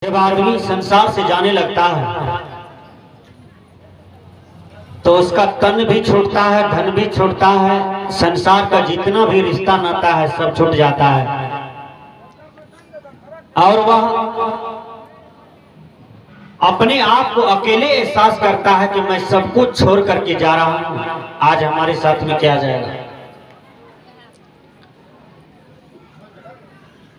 जब आदमी संसार से जाने लगता है तो उसका तन भी छूटता है, धन भी छूटता है, संसार का जितना भी रिश्ता नाता है सब छूट जाता है और वह अपने आप को अकेले एहसास करता है कि मैं सब कुछ छोड़ करके जा रहा हूं, आज हमारे साथ में क्या जाएगा।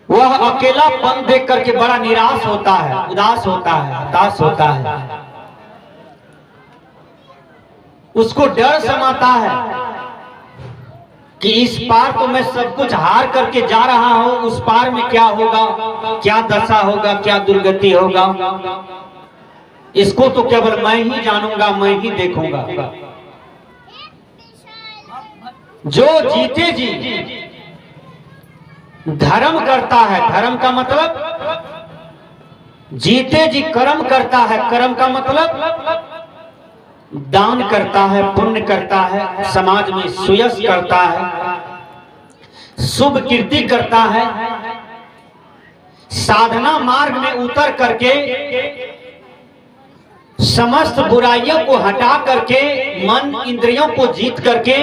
वह अकेलापन देख करके बड़ा निराश होता है, उदास होता है, हताश होता है। उसको डर समाता है कि इस पार तो मैं सब कुछ हार करके जा रहा हूं, उस पार में क्या होगा, क्या दशा होगा, क्या दुर्गति होगा, इसको तो केवल मैं ही जानूंगा, मैं ही देखूंगा। जो जीते जी धर्म करता है, धर्म का मतलब जीते जी कर्म करता है, कर्म का मतलब दान करता है, पुण्य करता है, समाज में सुयश करता है, शुभ कीर्ति करता है, साधना मार्ग में उतर करके समस्त बुराइयों को हटा करके मन इंद्रियों को जीत करके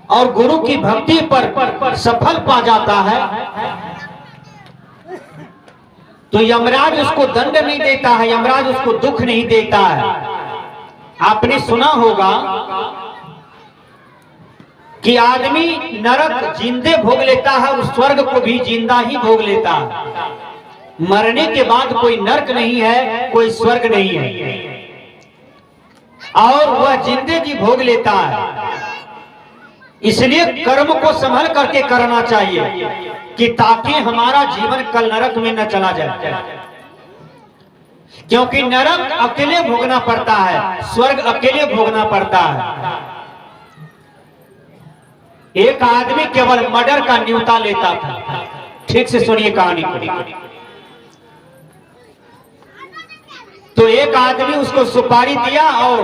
और गुरु की भक्ति पर सफल पा जाता है, तो यमराज उसको दंड नहीं देता है, यमराज उसको दुख नहीं देता है। आपने सुना होगा कि आदमी नरक जिंदे भोग लेता है और स्वर्ग को भी जिंदा ही भोग लेता है। मरने के बाद कोई नरक नहीं है, कोई स्वर्ग नहीं है, और वह जिंदे जी भोग लेता है। इसलिए कर्म को संभल करके करना चाहिए कि ताकि हमारा जीवन कल नरक में न चला जाए, क्योंकि नरक अकेले भोगना पड़ता है, स्वर्ग अकेले भोगना पड़ता है। एक आदमी केवल मर्डर का न्योता लेता था। ठीक से सुनिए कहानी को। तो एक आदमी उसको सुपारी दिया और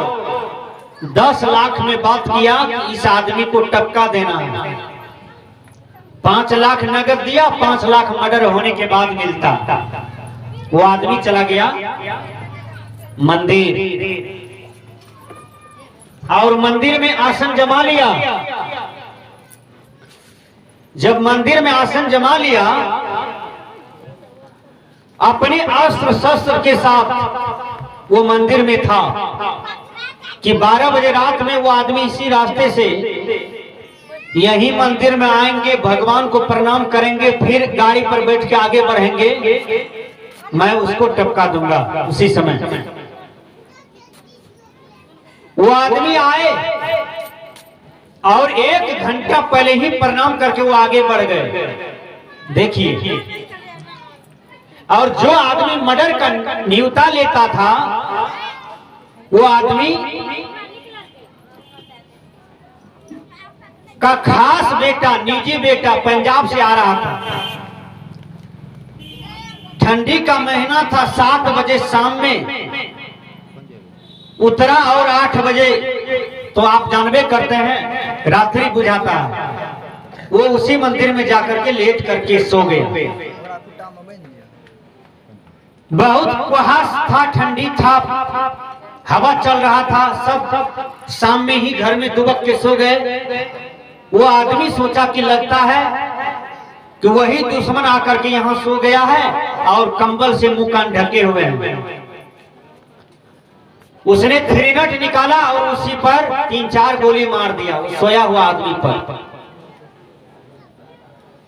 10 लाख में बात किया कि इस आदमी को टपका देना है। 5 लाख नगद दिया, 5 लाख मर्डर होने के बाद मिलता। वो आदमी चला गया मंदिर और मंदिर में आसन जमा लिया। जब मंदिर में आसन जमा लिया, अपने अस्त्र शस्त्र के साथ वो मंदिर में था कि 12 बजे रात में वो आदमी इसी रास्ते से यही मंदिर में आएंगे, भगवान को प्रणाम करेंगे, फिर गाड़ी पर बैठ के आगे बढ़ेंगे, मैं उसको टपका दूंगा। उसी समय वो आदमी आए और 1 घंटा पहले ही प्रणाम करके वो आगे बढ़ गए। देखिए, और जो आदमी मर्डर का न्योता लेता था वो आदमी का खास बेटा, निजी बेटा पंजाब से आ रहा था। ठंडी का महीना था, 7 बजे शाम में उतरा और 8 बजे तो आप जानबे करते हैं रात्रि बुझाता है। वो उसी मंदिर में जाकर के लेट करके सो गए। बहुत कुहास था, ठंडी था, हवा चल रहा था, सब शाम में ही घर में दुबक के सो गए। वो आदमी सोचा कि लगता है कि वही दुश्मन आकर के यहाँ सो गया है और कंबल से मुंह कान ढके हुए हैं। उसने 3 नट निकाला और उसी पर 3-4 गोली मार दिया सोया हुआ आदमी पर।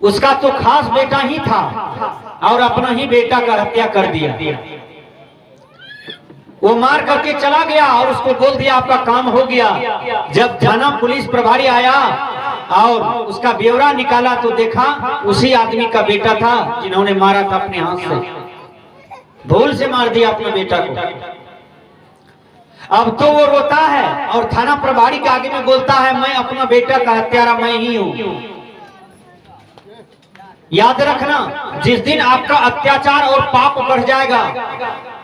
उसका तो खास बेटा ही था और अपना ही बेटा का हत्या कर दिया। वो मार करके चला गया और उसको बोल दिया आपका काम हो गया। जब थाना पुलिस प्रभारी आया और उसका ब्यौरा निकाला तो देखा उसी आदमी का बेटा था जिन्होंने मारा था अपने हाथ से, भूल से मार दिया अपने बेटा को। अब तो वो रोता है और थाना प्रभारी के आगे में बोलता है मैं अपना बेटा का हत्यारा मैं ही हूं। याद रखना, जिस दिन आपका अत्याचार और पाप बढ़ जाएगा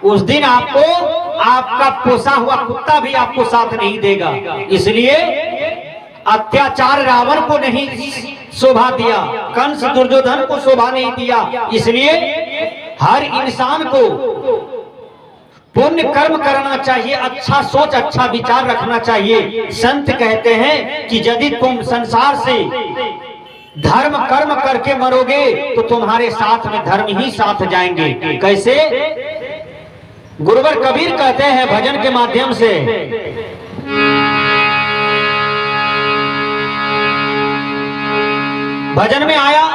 उस दिन आपको आपका पोसा हुआ कुत्ता भी आपको साथ नहीं देगा। इसलिए अत्याचार रावण को नहीं शोभा दिया, कंस दुर्योधन को शोभा नहीं दिया, इसलिए हर इंसान को पुण्य कर्म करना चाहिए, अच्छा सोच अच्छा विचार रखना चाहिए। संत कहते हैं कि यदि तुम संसार से धर्म कर्म करके मरोगे तो तुम्हारे साथ में धर्म ही साथ जाएंगे। कैसे? गुरुवर कबीर कहते हैं भजन के माध्यम से, भजन में आया,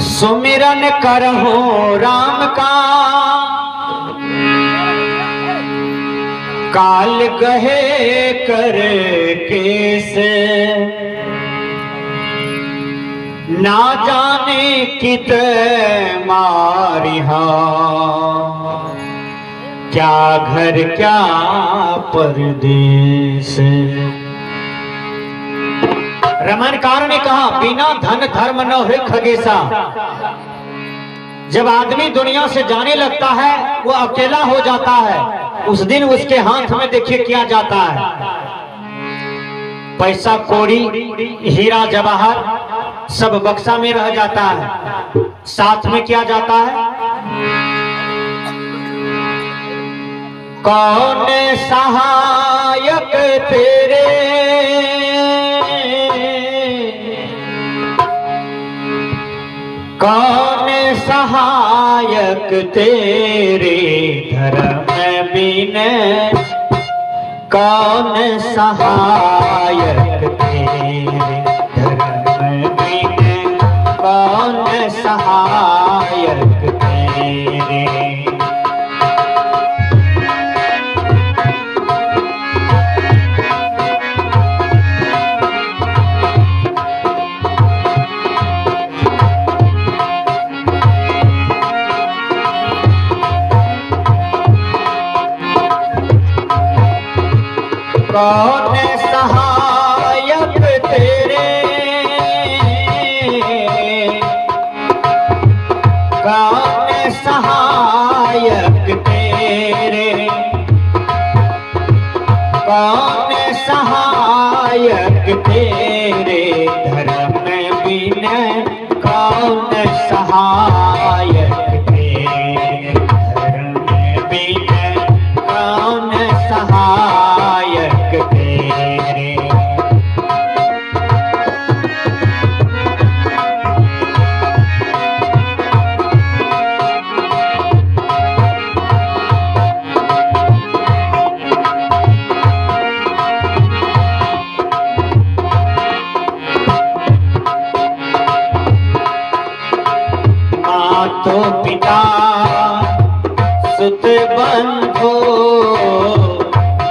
सुमिरन करहो राम का, काल गहे कर कैसे, ना जाने कित मारिहा, क्या घर क्या परदेस। रमणकार ने कहा बिना धन धर्म न हो खगेसा। जब आदमी दुनिया से जाने लगता है वो अकेला हो जाता है, उस दिन उसके हाथ में देखिए क्या जाता है, पैसा कौड़ी हीरा जवाहर सब बक्सा में रह जाता है, साथ में क्या जाता है? कौन सहायक तेरे, कौन सहायक तेरे धर्म बिन, कौन सहायक तेरे धर्म बिन, कौन सहायक तेरे। कौन सहायक तेरे, कौन सहायक तेरे, कौन सहायक तेरे धर्म बिन, कौन सहायक तेरे धर्म बिन, कौन सहायक तेरे। मातो पिता सुत बंधो,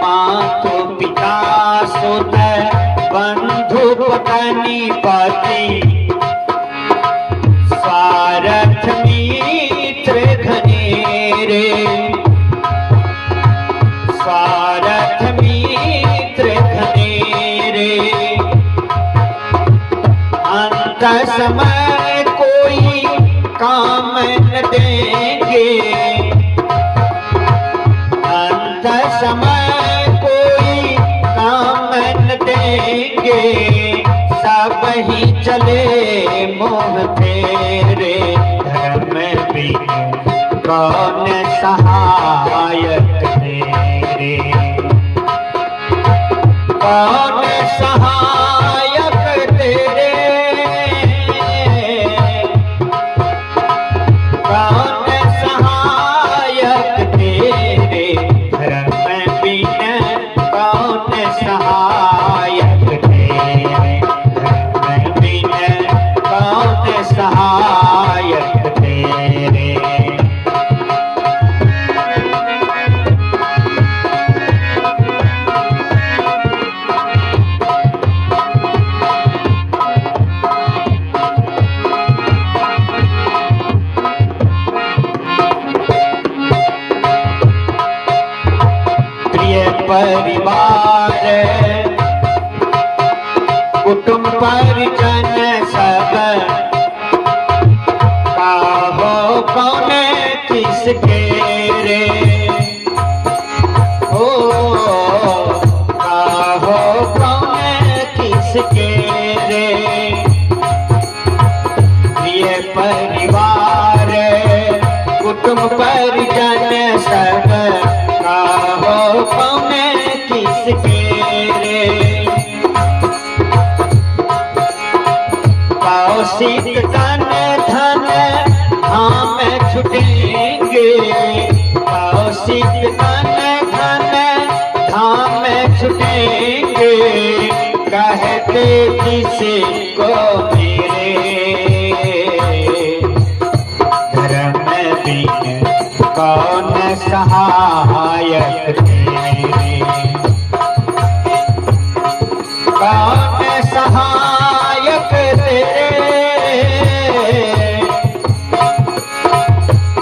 मातो पिता सुत बंधु पत्नी पति, स्वार्थ मित्र घनेरे, स्वार्थ मित्र घनेरे, अंत समय कोई काम न देंगे, अंत समय कोई काम न देंगे, सब ही चले मोह फेरे धर्म बिन, कौन सहायक तेरे, कौन सहायक तेरे, कौन सहायक तेरे धर्म बिन, कौन सहायक तेरे धर्म बिन, कौन सहायक तेरे। परिवार कुटुंब परिजन सब, काहो कौन किसके रे, हो काहो कौन किसके रे, ये परिवार कुटुंब परिजन सब काहो कमे किसके रे। कौशिक तन धन धाम छुटेंगे, कौशिक तन धन धाम छुटेंगे, कहते किसी को मेरे धर्म बिन कौन सहायक तेरे, कौन सहायक तेरे,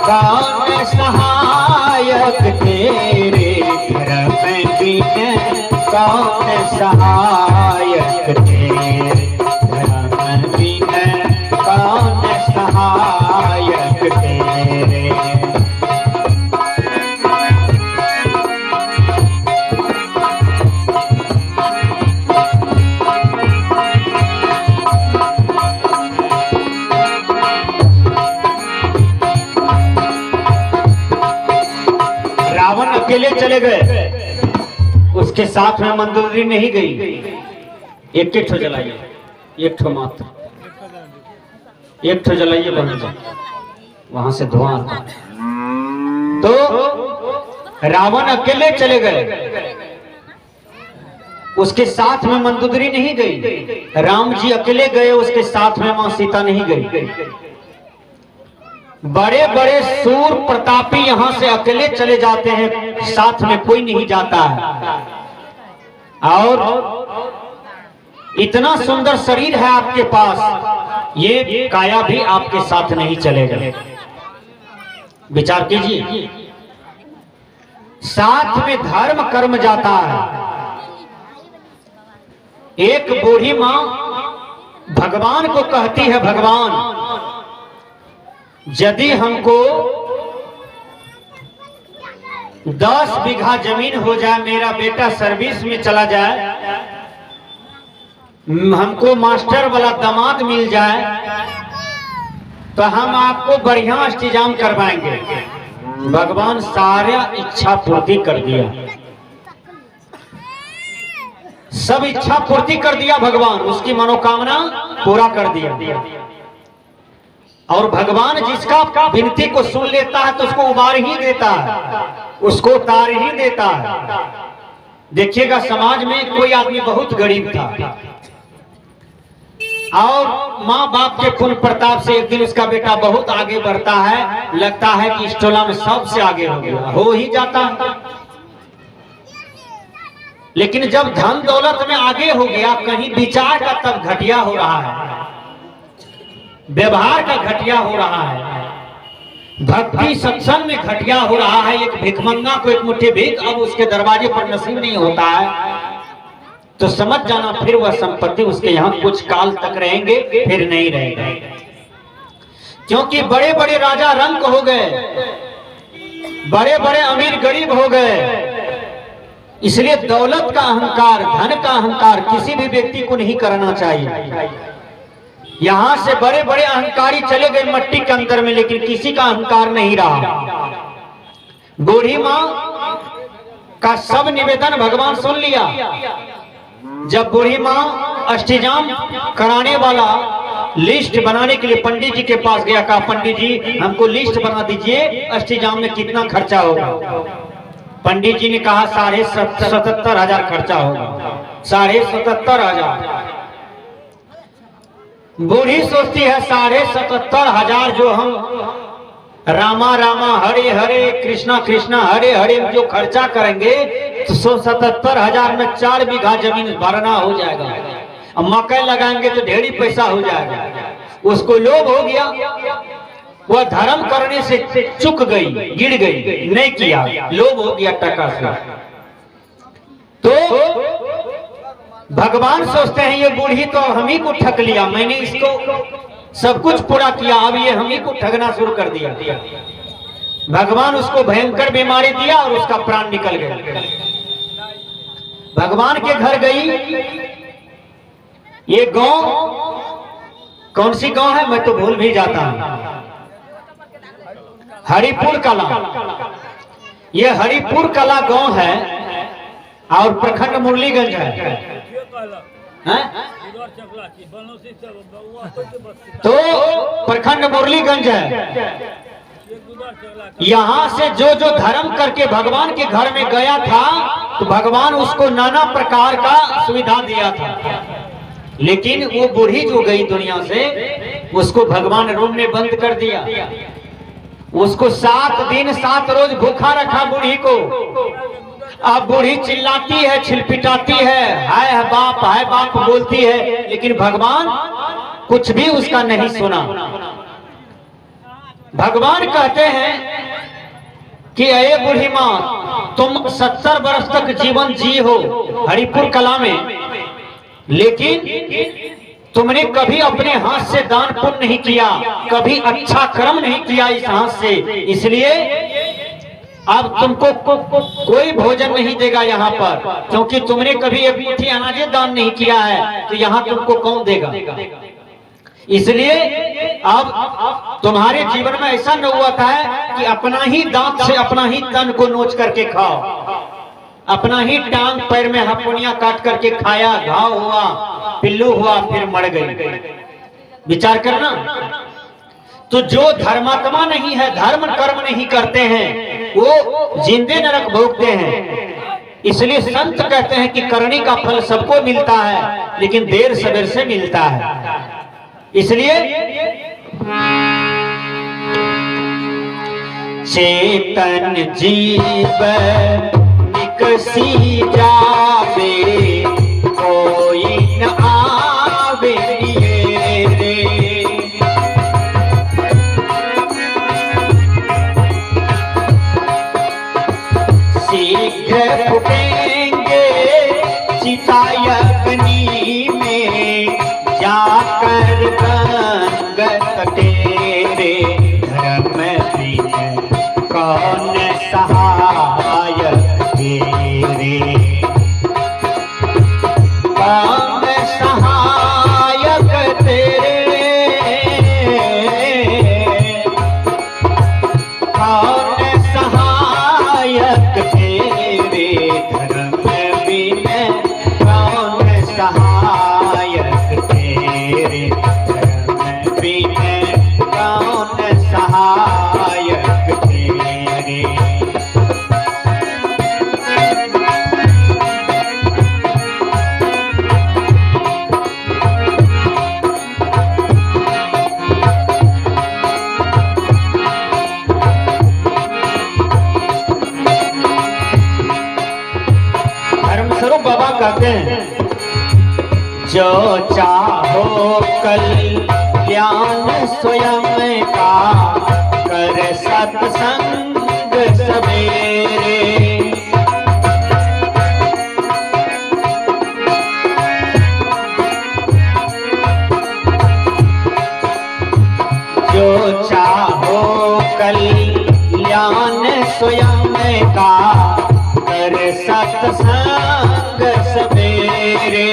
कौन सहायक तेरे, धर्म बिन कौन सहायक तेरे, धर्म बिन कौन सहायक तेरे। रावण अकेले चले गए, उसके साथ में मंदोदरी नहीं गई। एक ठो जलाइए, एक ठो मात्र, एक ठो जलाइए बहन जी, वहां से धुआं आता। तो रावण अकेले चले गए, उसके साथ में मंदोदरी नहीं गई। राम जी अकेले गए, उसके साथ में मां सीता नहीं गई। बड़े बड़े सूर प्रतापी यहां से अकेले चले जाते हैं, साथ में कोई नहीं जाता है। और इतना सुंदर शरीर है आपके पास, ये काया भी आपके साथ नहीं चलेगा। विचार कीजिए, साथ में धर्म कर्म जाता है। एक बूढ़ी मां भगवान को कहती है, भगवान यदि हमको 10 बीघा जमीन हो जाए, मेरा बेटा सर्विस में चला जाए, हमको मास्टर वाला दामाद मिल जाए, तो हम आपको बढ़िया इंतजाम करवाएंगे। भगवान सारा इच्छा पूर्ति कर दिया, सब इच्छा पूर्ति कर दिया भगवान, उसकी मनोकामना पूरा कर दिया। और भगवान जिसका विनती को सुन लेता है तो उसको उबार ही देता है, उसको उतार ही देता है। देखिएगा, समाज में कोई आदमी बहुत गरीब था और माँ बाप के पुण्य प्रताप से एक दिन उसका बेटा बहुत आगे बढ़ता है, लगता है कि इस टोला में सबसे आगे हो गया, हो ही जाता है। लेकिन जब धन दौलत में आगे हो गया, कहीं विचार का तब घटिया हो रहा है, व्यवहार का घटिया हो रहा है, भक्ति सत्संग में घटिया हो रहा है। एक भिखमंगा को एक मुट्ठी भीख अब उसके दरवाजे पर नसीब नहीं होता है, तो समझ जाना फिर वह संपत्ति उसके यहाँ कुछ काल तक रहेंगे, फिर नहीं रहेगा। क्योंकि बड़े बड़े राजा रंक हो गए, बड़े बड़े अमीर गरीब हो गए। इसलिए दौलत का अहंकार, धन का अहंकार किसी भी व्यक्ति को नहीं करना चाहिए। यहां से बड़े बड़े अहंकारी चले गए मट्टी के अंदर में, लेकिन किसी का अहंकार नहीं रहा। बूढ़ी मां का सब निवेदन भगवान सुन लिया। जब बूढ़ी मां अष्टजाम कराने वाला लिस्ट बनाने के लिए पंडित जी के पास गया, कहा पंडित जी हमको लिस्ट बना दीजिए, अष्टजाम में कितना खर्चा होगा। पंडित जी ने कहा 77,500 खर्चा होगा। 77,500। बूढ़ी सोचती है 77,500 जो हम रामा रामा हरे हरे कृष्णा कृष्णा हरे हरे जो खर्चा करेंगे, तो 77,500 में 4 बीघा जमीन भरना हो जाएगा। अब मकई लगाएंगे तो ढेरी पैसा हो जाएगा। उसको लोभ हो गया, वह धर्म करने से चूक गई, गिर गई, नहीं किया, लोभ हो गया टका से। तो भगवान सोचते हैं ये बूढ़ी तो हम ही को ठग लिया, मैंने इसको सब कुछ पूरा किया, अब ये हम ही को ठगना शुरू कर दिया। भगवान उसको भयंकर बीमारी दिया और उसका प्राण निकल गया। भगवान के घर गई, ये गांव कौन सी गांव है मैं तो भूल भी जाता हूं। हरिपुर कला, ये हरिपुर कला गांव है और प्रखंड मुरलीगंज है। तो प्रखंड मुरलीगंज है। यहाँ से जो जो धर्म करके भगवान के घर में गया था तो भगवान उसको नाना प्रकार का सुविधा दिया था, लेकिन वो बूढ़ी जो गई दुनिया से उसको भगवान रूम में बंद कर दिया। उसको 7 दिन 7 रोज भूखा रखा बूढ़ी को। अब बूढ़ी चिल्लाती है, छिलपिटाती है, हाय बाप बोलती है, लेकिन भगवान कुछ भी उसका नहीं सुना। भगवान कहते हैं कि अये बूढ़ी माँ, तुम 70 वर्ष तक जीवन जी हो हरिपुर कला में, लेकिन तुमने कभी अपने हाथ से दान पुण्य नहीं किया, कभी अच्छा कर्म नहीं किया इस हाथ से, इसलिए अब तुमको कोई भोजन नहीं देगा यहाँ पर, क्योंकि तुमने कभी एक मुट्ठी अनाज दान नहीं किया है, तो यहाँ तुमको कौन देगा। इसलिए अब तुम्हारे जीवन में ऐसा नौबत है कि अपना ही दांत से अपना ही तन को नोच करके खाओ, अपना ही टांग पैर में हथौड़ियां काट करके खाया, घाव हुआ, पिल्लू हुआ, फिर मर गई। विचार करना। तो जो धर्मात्मा नहीं है, धर्म कर्म नहीं करते हैं, वो जिंदे नरक भोगते हैं। इसलिए संत कहते हैं कि करनी का फल सबको मिलता है, लेकिन देर सवेर से मिलता है। इसलिए चेतन जीव निकसी जावे, कोई न आवे रे। शीघ्र फूटेंगे चिता अग्नि में, जाकर गंग तेरे धर्म बिन कौन सहायक तेरे, कौन सहायक तेरे, कौन सहायक तेरे, धर्म बिन कौन सहायक तेरे, धर्म बिन कौन सहायक तेरे। धर्मस्वरूप बाबा कहते हैं, जो चाहो कल्याण स्वयं का, कर सत्संग सवेरे। जो चाहो कल्याण स्वयं का, कर सत्संग सवेरे।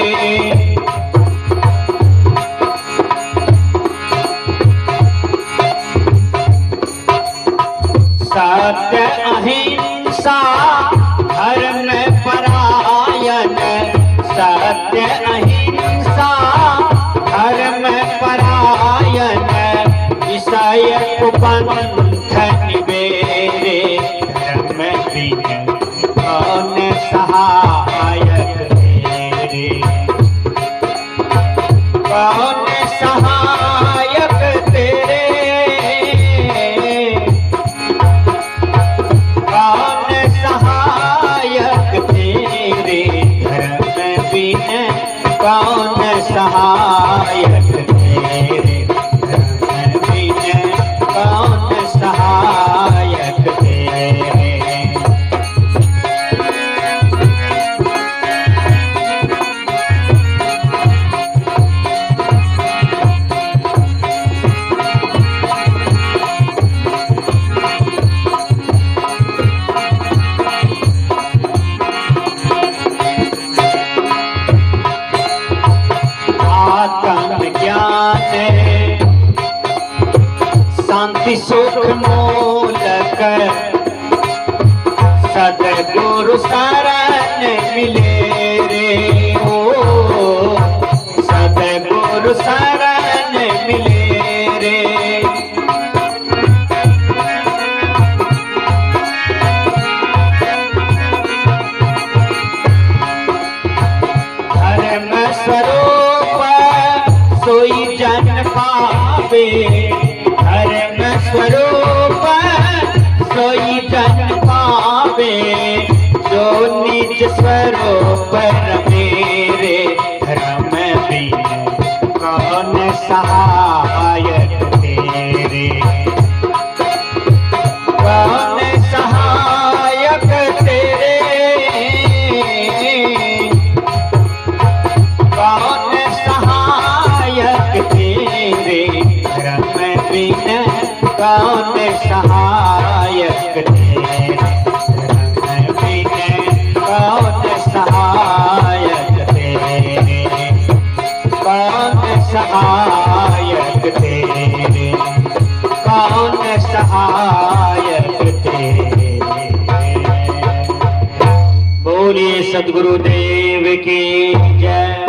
सत्य अहिंसा धर्म परायण, सत्य अहिंसा धर्म परायण, विषय कुपंथ निबेरे, धर्म बिन कौन सहायक तेरे, कौन सहायक तेरे, कौन सहायक तेरे, धर्म बिन कौन सहायक तेरे, धर्म बिन कौन सहायक तेरे। शांति सुख मूलक सदगुरु शरण मिले रे ओ, सदगुरु शरण मिले रे। धर्म स्वरूप सोई जन पावे, धर्म स्वरूप सोई जन पावे, जो निज स्वरूप मेरे धर्म बिन कौन सहायक तेरे, कौन सहायक तेरे, कौन सहायक तेरे, धर्म बिन कौन सहायक तेरे, धर्म बिन कौन सहायक तेरे, कौन सहायक तेरे, कौन सहायक तेरे। बोलिए सद्गुरुदेव की जय।